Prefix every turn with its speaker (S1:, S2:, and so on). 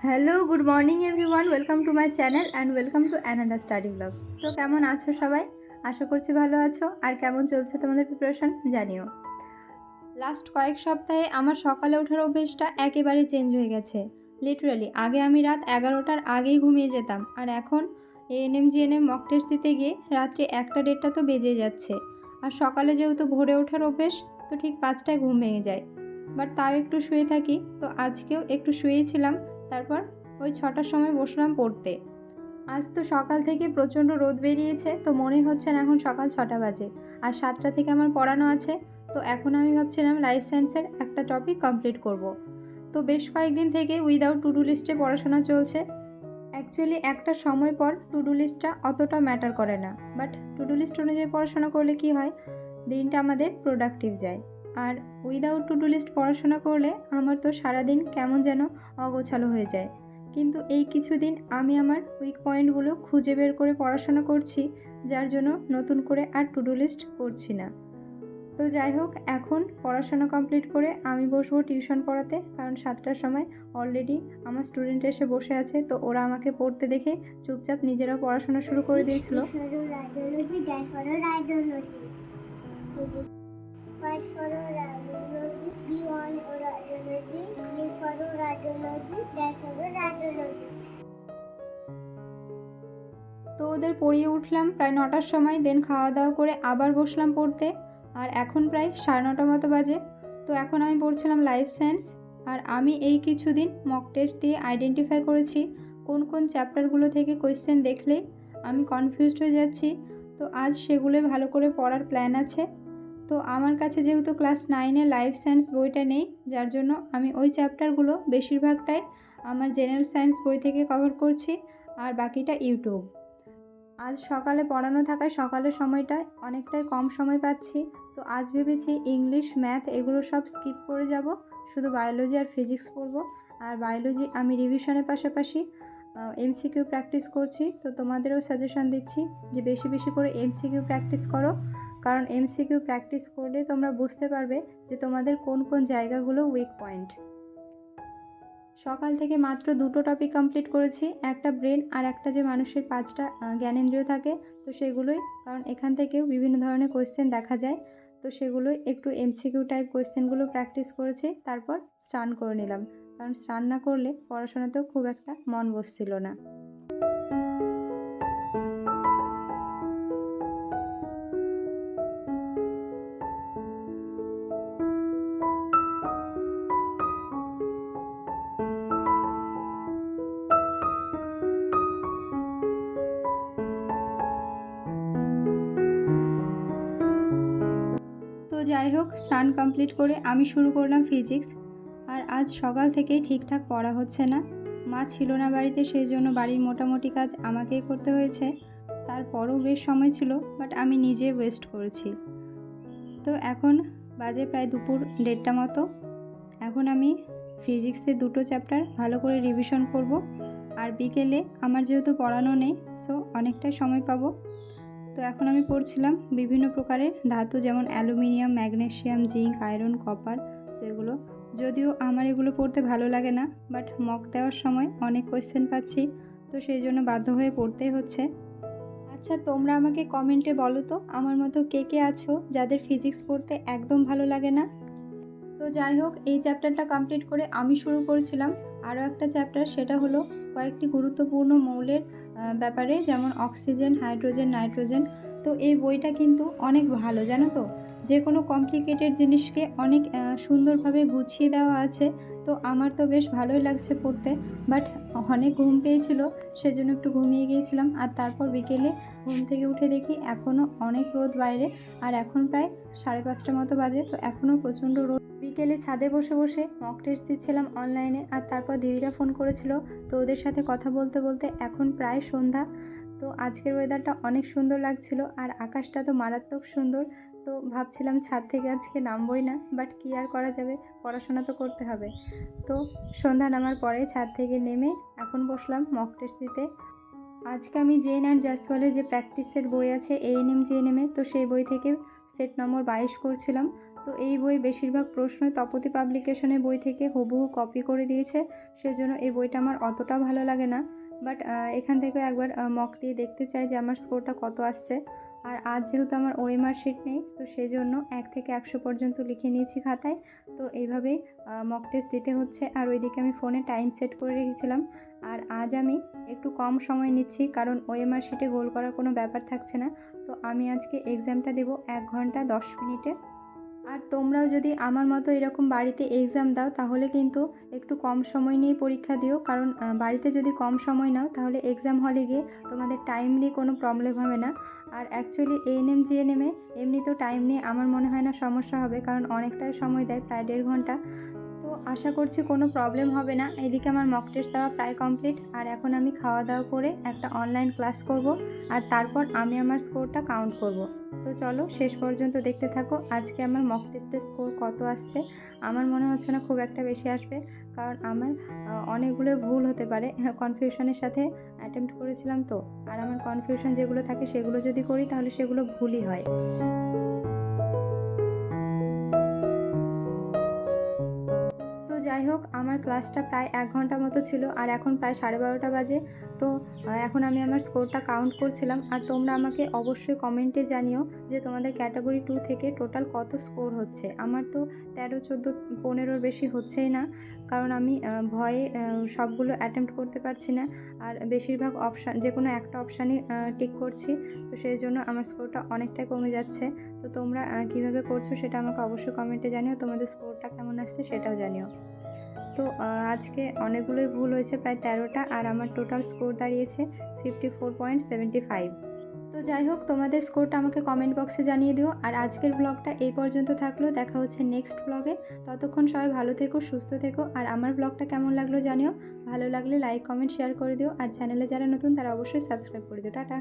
S1: Hello, good morning everyone. Welcome to my channel and welcome to another study blog. তো কেমন আছো সবাই? আশা করছি ভালো আছো। আর কেমন চলছে তোমাদের প্রিপারেশন জানিও। লাস্ট কয়েক সপ্তাহে আমার সকালে ওঠার অভ্যেসটা একেবারে চেঞ্জ হয়ে গেছে। লিটারালি আগে আমি রাত 11টার আগেই ঘুমিয়ে যেতাম, আর এখন এএনএম জিএনএম মক টেস্ট দিতে গিয়ে রাত্রি 1টা 1:30 তো বেজে যাচ্ছে। আর সকালে যেহেতু ভোরে ওঠার অভ্যেস, তো ঠিক 5টায় ঘুম ভেঙে যায়। বাট তাও একটু শুয়ে থাকি, তো আজকেও একটু শুয়েছিলাম। তারপর ওই 6টার সময় বসলাম পড়তে। আজ তো সকাল থেকে প্রচণ্ড রোদ বেরিয়েছে, তো মনে হচ্ছে না এখন সকাল 6টা বাজে। আর 7টা থেকে আমার পড়ানো আছে। তো এখন আমি ভাবছিলাম লাইফ সায়েন্সের একটা টপিক কমপ্লিট করব। তো বেশ কয়েকদিন থেকে উইদাউট টু ডু লিস্টে পড়াশোনা চলছে। অ্যাকচুয়ালি একটা সময় পর টু ডু লিস্টটা অতটা ম্যাটার করে না, বাট টু ডু লিস্ট অনুযায়ী পড়াশোনা করলে কি হয়, দিনটা আমাদের প্রোডাক্টিভ যায়। আর উইদাউট টু ডু লিস্ট পড়াশোনা করলে আমার তো সারাদিন কেমন যেন অগোছালো হয়ে যায়। কিন্তু এই কিছুদিন আমি আমার উইক পয়েন্টগুলো খুঁজে বের করে পড়াশোনা করছি, যার জন্য নতুন করে আর টু ডু লিস্ট করছি না। তো যাই হোক, এখন পড়াশোনা কমপ্লিট করে আমি বসবো টিউশন পড়াতে, কারণ 7টার সময় অলরেডি আমার স্টুডেন্ট এসে বসে আছে। তো ওরা আমাকে পড়তে দেখে চুপচাপ নিজেরাও পড়াশোনা শুরু করে দিয়েছিল। তো ওদের পড়িয়ে উঠলাম প্রায় 9টার সময়, দেন খাওয়া দাওয়া করে আবার বসলাম পড়তে। আর এখন প্রায় 9:30 মতো বাজে। তো এখন আমি পড়ছিলাম লাইফ সায়েন্স। আর আমি এই কিছুদিন মক টেস্ট দিয়ে আইডেন্টিফাই করেছি কোন কোন চ্যাপ্টারগুলো থেকে কোয়েশ্চেন দেখলেই আমি কনফিউজড হয়ে যাচ্ছি। তো আজ সেগুলোই ভালো করে পড়ার প্ল্যান আছে। তো আমার কাছে যেহেতু ক্লাস 9-এর লাইফ সায়েন্স বইটা নেই, যার জন্য আমি ওই চ্যাপ্টারগুলো বেশিরভাগটাই আমার জেনারেল সায়েন্স বই থেকে কভার করছি, আর বাকিটা ইউটিউব। আজ সকালে পড়ানো থাকায় সকালের সময়টায় অনেকটাই কম সময় পাচ্ছি। তো আজ ভেবেছি ইংলিশ, ম্যাথ এগুলো সব স্কিপ করে যাব, শুধু বায়োলজি আর ফিজিক্স পড়বো। আর বায়োলজি আমি রিভিশনের পাশাপাশি এমসিকিউ প্র্যাকটিস করছি। তো তোমাদেরও সাজেশন দিচ্ছি যে বেশি বেশি করে এমসিকিউ প্র্যাকটিস করো, কারণ এমসিকিউ প্র্যাকটিস করলে তোমরা বুঝতে পারবে যে তোমাদের কোন কোন জায়গাগুলো উইক পয়েন্ট। সকাল থেকে মাত্র 2টো টপিক কমপ্লিট করেছি, একটা ব্রেন আর একটা যে মানুষের 5টা জ্ঞানেন্দ্রিয় থাকে, তো সেগুলোই, কারণ এখান থেকেও বিভিন্ন ধরনের কোয়েশ্চেন দেখা যায়। তো সেগুলোই একটু এমসিকিউ টাইপ কোয়েশ্চেনগুলো প্র্যাকটিস করেছি, তারপর স্নান করে নিলাম, কারণ স্নান না করলে পড়াশোনাতেও খুব একটা মন বসছিল না। তো যাই হোক, স্নান কমপ্লিট করে আমি শুরু করলাম ফিজিক্স। আর আজ সকাল থেকেই ঠিকঠাক পড়া হচ্ছে না। মা ছিল না বাড়িতে, সেই জন্য বাড়ির মোটামুটি কাজ আমাকেই করতে হয়েছে। তারপরও বেশ সময় ছিল, বাট আমি নিজে ওয়েস্ট করেছি। তো এখন বাজে প্রায় দুপুর 1:30 মতো। এখন আমি ফিজিক্সের 2টো চ্যাপ্টার ভালো করে রিভিশন করব। আর বিকেলে আমার যেহেতু পড়ানো নেই, সো অনেকটাই সময় পাবো। তো এখন আমি পড়ছিলাম বিভিন্ন প্রকারের ধাতু, যেমন aluminium, magnesium, zinc, iron, copper. তো এগুলো যদিও আমার এগুলো পড়তে ভালো লাগে না, বাট মক দেওয়ার সময় অনেক কোয়েশ্চেন পাচ্ছি, তো সেই জন্য বাধ্য হয়ে পড়তেই হচ্ছে। আচ্ছা, তোমরা আমাকে কমেন্টে বলো তো আমার মতো কে কে আছো যাদের ফিজিক্স পড়তে একদম ভালো লাগে না। তো যাই হোক, এই চ্যাপ্টারটা কমপ্লিট করে আমি শুরু করেছিলাম আরও একটা চ্যাপ্টার, সেটা হলো কয়েকটি গুরুত্বপূর্ণ মৌলের ব্যাপারে, যেমন অক্সিজেন, হাইড্রোজেন, নাইট্রোজেন। তো এই বইটা কিন্তু অনেক ভালো, জানো তো, যে কোনো কমপ্লিকেটেড জিনিসকে অনেক সুন্দরভাবে গুছিয়ে দেওয়া আছে। তো আমার তো বেশ ভালোই লাগছে পড়তে, বাট অনেক ঘুম পেয়েছিল, সেজন্য একটু ঘুমিয়ে গিয়েছিলাম। আর তারপর বিকেলে ঘুম থেকে উঠে দেখি এখনও অনেক রোদ বাইরে, আর এখন প্রায় 5:30 মতো বাজে। তো এখনও প্রচণ্ড রোদ। বিকেলে ছাদে বসে বসে মক টেস্ট দিচ্ছিলাম অনলাইনে, আর তারপর দিদিরা ফোন করেছিল। তো ওদের সাথে কথা বলতে বলতে এখন প্রায় সন্ধ্যা। তো আজকের ওয়েদারটা অনেক সুন্দর লাগছিল, আর আকাশটা তো মারাত্মক সুন্দর। তো ভাবছিলাম ছাদ থেকে আজকে নামবই না, বাট কী আর করা যাবে, পড়াশোনা তো করতে হবে। তো সন্ধ্যা নামার পরে ছাদ থেকে নেমে এখন বসলাম মক টেস্ট দিতে। আজকে আমি জেন অ্যান্ড জাসওয়ালের যে প্র্যাকটিস সেট বই আছে এএনএম জিএনএমের, তো সেই বই থেকে সেট নম্বর 22 করছিলাম। তো এই বই বেশিরভাগ প্রশ্নই তপতী পাবলিকেশনের বই থেকে হুবহু কপি করে দিয়েছে, সেজন্য এই বইটা আমার অতটা ভালো লাগে না। বাট এখান থেকেও একবার মক দিয়ে দেখতে চাই যে আমার স্কোরটা কত আসছে। আর আজ যেহেতু আমার ওএমআর শিট নেই, তো সেজন্য 1 থেকে 100 পর্যন্ত লিখে নিয়েছি খাতায়। তো এইভাবেই মক টেস্ট দিতে হচ্ছে। আর ওইদিকে আমি ফোনে টাইম সেট করে রেখেছিলাম। আর আজ আমি একটু কম সময় নিচ্ছি, কারণ ওএমআর শিটে গোল করার কোনো ব্যাপার থাকছে না। তো আমি আজকে এক্সামটা দেবো 1 ঘন্টা 10 মিনিটে। আর তোমরাও যদি আমার মতো এরকম বাড়িতে এক্সাম দাও, তাহলে কিন্তু একটু কম সময় নিয়ে পরীক্ষা দিও, কারণ বাড়িতে যদি কম সময় নাও তাহলে এক্সাম হলে গিয়ে তোমাদের টাইম নিয়ে কোনো প্রবলেম হবে না। আর অ্যাকচুয়ালি এএনএম জিএনএমে এমনিতেও টাইম নিয়ে আমার মনে হয় না সমস্যা হবে, কারণ অনেকটাই সময় দেয়, প্রায় 1.5 ঘন্টা। তো আশা করছি কোনো প্রবলেম হবে না। এদিকে আমার মক টেস্ট দেওয়া প্রায় কমপ্লিট। আর এখন আমি খাওয়া দাওয়া করে একটা অনলাইন ক্লাস করব, আর তারপর আমি আমার স্কোরটা কাউন্ট করব। তো চলো শেষ পর্যন্ত দেখতে থাকো আজকে আমার মক টেস্টের স্কোর কত আসছে। আমার মনে হচ্ছে না খুব একটা বেশি আসবে, কারণ আমার অনেকগুলো ভুল হতে পারে, কনফিউশনের সাথে অ্যাটেম্প্ট করেছিলাম তো। আর আমার কনফিউশন যেগুলো থাকে সেগুলো যদি করি তাহলে সেগুলো ভুলই হয়। তো যাই হোক, আমার ক্লাসটা প্রায় 1 ঘন্টা মতো ছিল, আর এখন প্রায় 12:30 বাজে। তো এখন আমি আমার স্কোরটা কাউন্ট করছিলাম। আর তোমরা আমাকে অবশ্যই কমেন্টে জানিও যে তোমাদের ক্যাটাগরি 2 থেকে টোটাল কত স্কোর হচ্ছে। আমার তো 13, 14, 15-র বেশি হচ্ছেই না, কারণ আমি ভয়ে সবগুলো অ্যাটেম্প্ট করতে পারছি না। আর বেশিরভাগ অপশান, যে কোনো একটা অপশানই টিক করছি, তো সেই জন্য আমার স্কোরটা অনেকটাই কমে যাচ্ছে। তো তোমরা কীভাবে করছো সেটা আমাকে অবশ্যই কমেন্টে জানিও, তোমাদের স্কোরটা কেমন আসছে সেটাও জানিও। তো আজকে অনেকগুলোই ভুল হয়েছে, প্রায় 13টা, আর আমার টোটাল স্কোর দাঁড়িয়েছে 54.75। তো যাই হোক, তোমাদের স্কোরটা আমাকে কমেন্ট বক্সে জানিয়ে দিও। আর আজকের ব্লগটা এই পর্যন্ত থাকলো, দেখা হচ্ছে নেক্সট ব্লগে। ততক্ষণ সবাই ভালো থেকো, সুস্থ থেকো। আর আমার ব্লগটা কেমন লাগলো জানিও। ভালো লাগলে লাইক, কমেন্ট, শেয়ার করে দিও। আর চ্যানেলে যারা নতুন তারা অবশ্যই সাবস্ক্রাইব করে দিও। টাটা।